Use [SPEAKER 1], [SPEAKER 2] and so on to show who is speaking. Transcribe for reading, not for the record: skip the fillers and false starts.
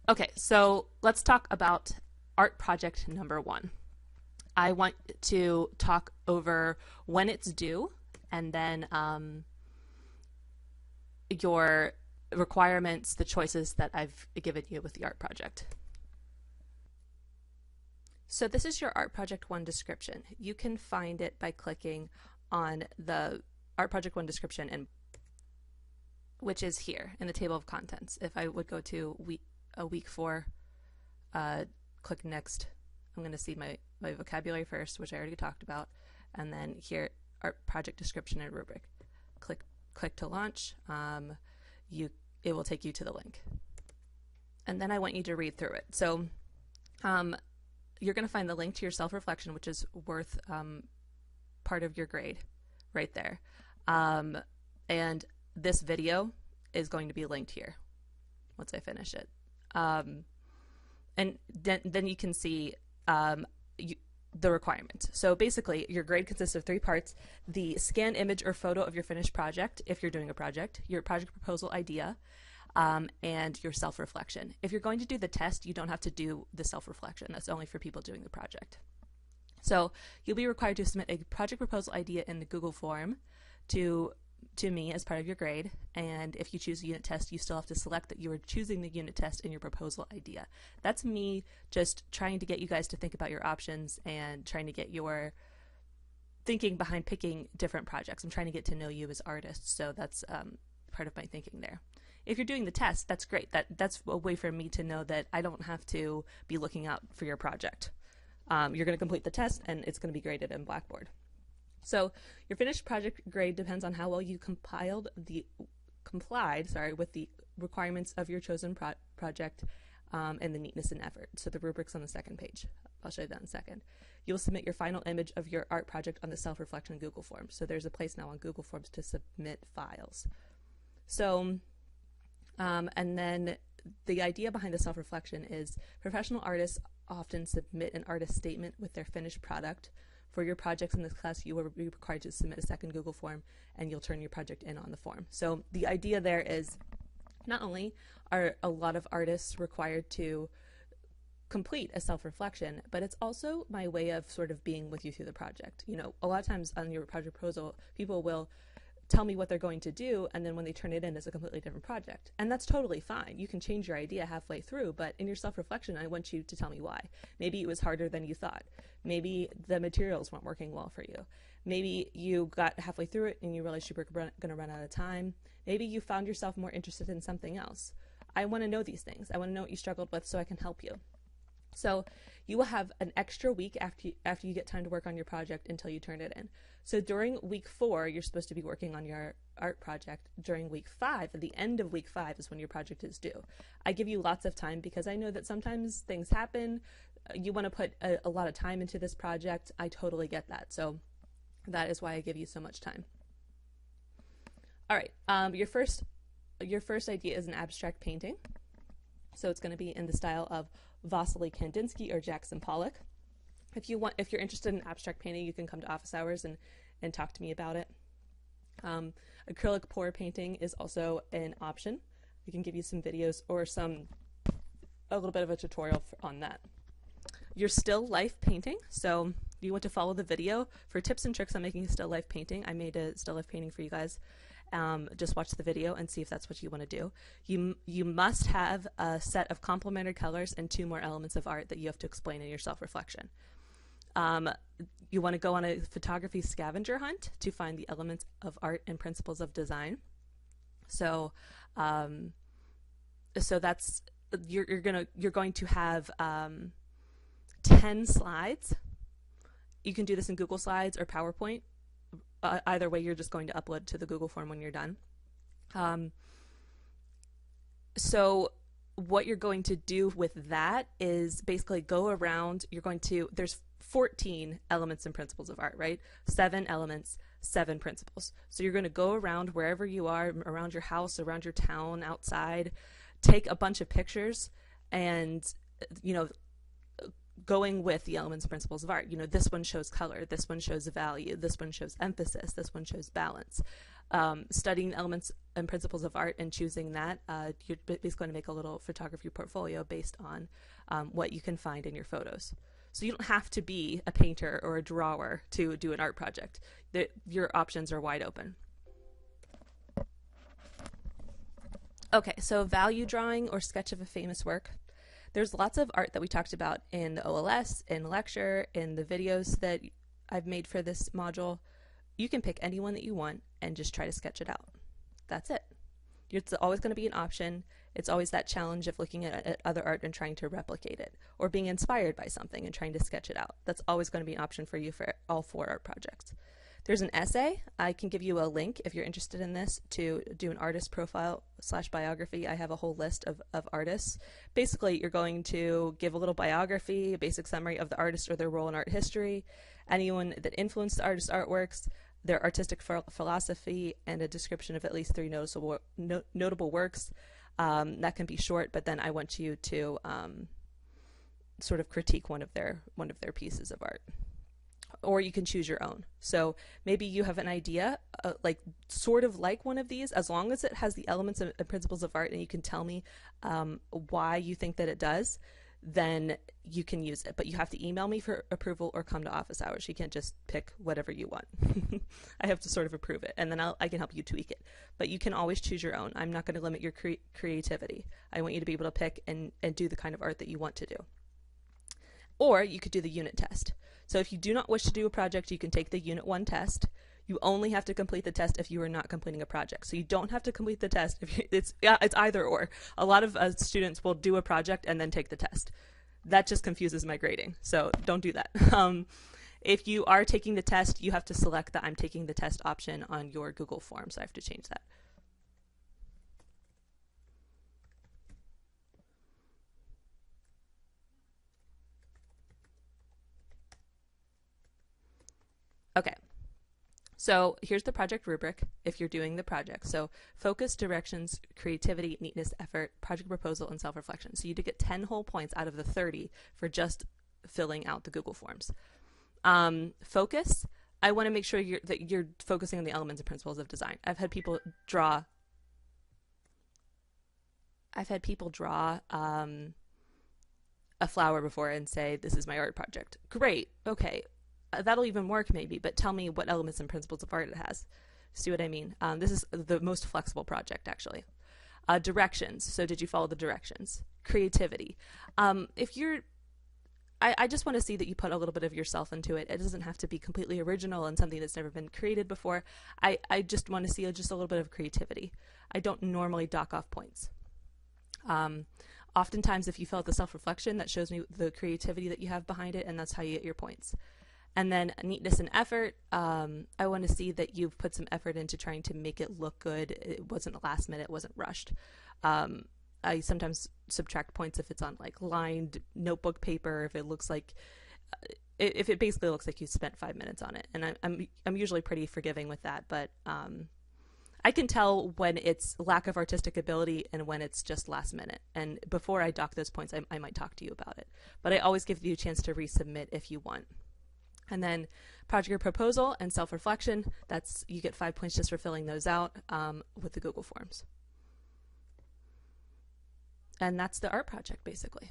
[SPEAKER 1] Okay, so let's talk about art project number one. I want to talk over when it's due and then your requirements, the choices that I've given you with the art project. So this is your art project one description. You can find it by clicking on the art project one description, and which is here in the table of contents. If I would go to week 4, click next, I'm going to see my vocabulary first, which I already talked about, and then here art project description and rubric. Click to launch. It will take you to the link, and then I want you to read through it. So you're going to find the link to your self-reflection, which is worth part of your grade right there. And this video is going to be linked here once I finish it. And then you can see the requirements. So basically, your grade consists of 3 parts: the scanned image or photo of your finished project, if you're doing a project, your project proposal idea, and your self-reflection. If you're going to do the test, you don't have to do the self-reflection. That's only for people doing the project. So you'll be required to submit a project proposal idea in the Google form to me as part of your grade, and if you choose a unit test, you still have to select that you are choosing the unit test in your proposal idea. That's me just trying to get you guys to think about your options and trying to get your thinking behind picking different projects. I'm trying to get to know you as artists, so that's part of my thinking there. If you're doing the test, that's great. That's a way for me to know that I don't have to be looking out for your project. You're going to complete the test, and it's going to be graded in Blackboard. So your finished project grade depends on how well you complied with the requirements of your chosen project and the neatness and effort. So the rubric's on the second page. I'll show you that in a second. You'll submit your final image of your art project on the self-reflection Google Forms. So there's a place now on Google Forms to submit files. So, and then the idea behind the self-reflection is professional artists often submit an artist statement with their finished product. For your projects in this class, you will be required to submit a second Google form, and you'll turn your project in on the form. So the idea there is not only are a lot of artists required to complete a self-reflection, but it's also my way of sort of being with you through the project. You know, a lot of times on your project proposal, people will tell me what they're going to do, and then when they turn it in, it's a completely different project. And that's totally fine. You can change your idea halfway through, but in your self-reflection, I want you to tell me why. Maybe it was harder than you thought. Maybe the materials weren't working well for you. Maybe you got halfway through it and you realized you were going to run out of time. Maybe you found yourself more interested in something else. I want to know these things. I want to know what you struggled with so I can help you. So you will have an extra week after you get time to work on your project until you turn it in. So during week 4, you're supposed to be working on your art project. During week 5, at the end of week 5 is when your project is due. I give you lots of time because I know that sometimes things happen. You want to put a lot of time into this project. I totally get that. So that is why I give you so much time. All right, your first idea is an abstract painting. So it's going to be in the style of Vasily Kandinsky or Jackson Pollock. If you're interested in abstract painting, you can come to office hours and talk to me about it. Acrylic pour painting is also an option. We can give you some videos or a little bit of a tutorial on that. Your still life painting. So you want to follow the video for tips and tricks on making a still life painting. I made a still life painting for you guys. Just watch the video and see if that's what you want to do. You must have a set of complementary colors and 2 more elements of art that you have to explain in your self-reflection. You want to go on a photography scavenger hunt to find the elements of art and principles of design. So, that's you're going to have 10 slides. You can do this in Google Slides or PowerPoint. Either way, you're just going to upload to the Google form when you're done. So what you're going to do with that is basically go around. There's 14 elements and principles of art, right? 7 elements, 7 principles. So you're going to go around wherever you are, around your house, around your town, outside, take a bunch of pictures and, going with the elements and principles of art. This one shows color, this one shows value, this one shows emphasis, this one shows balance. studying elements and principles of art and choosing that, you're basically going to make a little photography portfolio based on what you can find in your photos. So you don't have to be a painter or a drawer to do an art project. Your options are wide open. Okay, so value drawing or sketch of a famous work. There's lots of art that we talked about in the OLS, in lecture, in the videos that I've made for this module. You can pick any one that you want and just try to sketch it out. That's it. It's always going to be an option. It's always that challenge of looking at other art and trying to replicate it, or being inspired by something and trying to sketch it out. That's always going to be an option for you for all 4 art projects. There's an essay. I can give you a link if you're interested in this to do an artist profile / biography. I have a whole list of artists. Basically, you're going to give a little biography, a basic summary of the artist or their role in art history, anyone that influenced the artist's artworks, their artistic philosophy, and a description of at least 3 notable works. That can be short, but then I want you to sort of critique one of their pieces of art. Or you can choose your own. So maybe you have an idea, sort of like one of these, as long as it has the elements and principles of art and you can tell me why you think that it does, then you can use it. But you have to email me for approval or come to office hours. You can't just pick whatever you want. I have to sort of approve it, and then I can help you tweak it. But you can always choose your own. I'm not going to limit your creativity. I want you to be able to pick and do the kind of art that you want to do. Or you could do the unit test. So if you do not wish to do a project, you can take the Unit 1 test. You only have to complete the test if you are not completing a project. So you don't have to complete the test. It's either or. A lot of students will do a project and then take the test. That just confuses my grading. So don't do that. If you are taking the test, you have to select the I'm taking the test option on your Google Form. So I have to change that. Okay, so here's the project rubric if you're doing the project. So focus, directions, creativity, neatness, effort, project proposal, and self-reflection. So you do get 10 whole points out of the 30 for just filling out the Google Forms. Focus, I want to make sure that you're focusing on the elements and principles of design. I've had people draw a flower before and say, this is my art project. Great, okay. That'll even work maybe, but tell me what elements and principles of art it has. See what I mean? This is the most flexible project, actually. Directions. So did you follow the directions? Creativity. I just want to see that you put a little bit of yourself into it. It doesn't have to be completely original and something that's never been created before. I just want to see just a little bit of creativity. I don't normally dock off points. Oftentimes, if you fill out the self-reflection, that shows me the creativity that you have behind it, and that's how you get your points. And then neatness and effort, I want to see that you've put some effort into trying to make it look good. It wasn't last minute, it wasn't rushed. I sometimes subtract points if it's on like lined notebook paper, if it looks like, if it basically looks like you spent 5 minutes on it. And I'm usually pretty forgiving with that, but I can tell when it's lack of artistic ability and when it's just last minute. And before I dock those points, I might talk to you about it. But I always give you a chance to resubmit if you want. And then project proposal and self-reflection, you get 5 points just for filling those out with the Google Forms. And that's the art project, basically.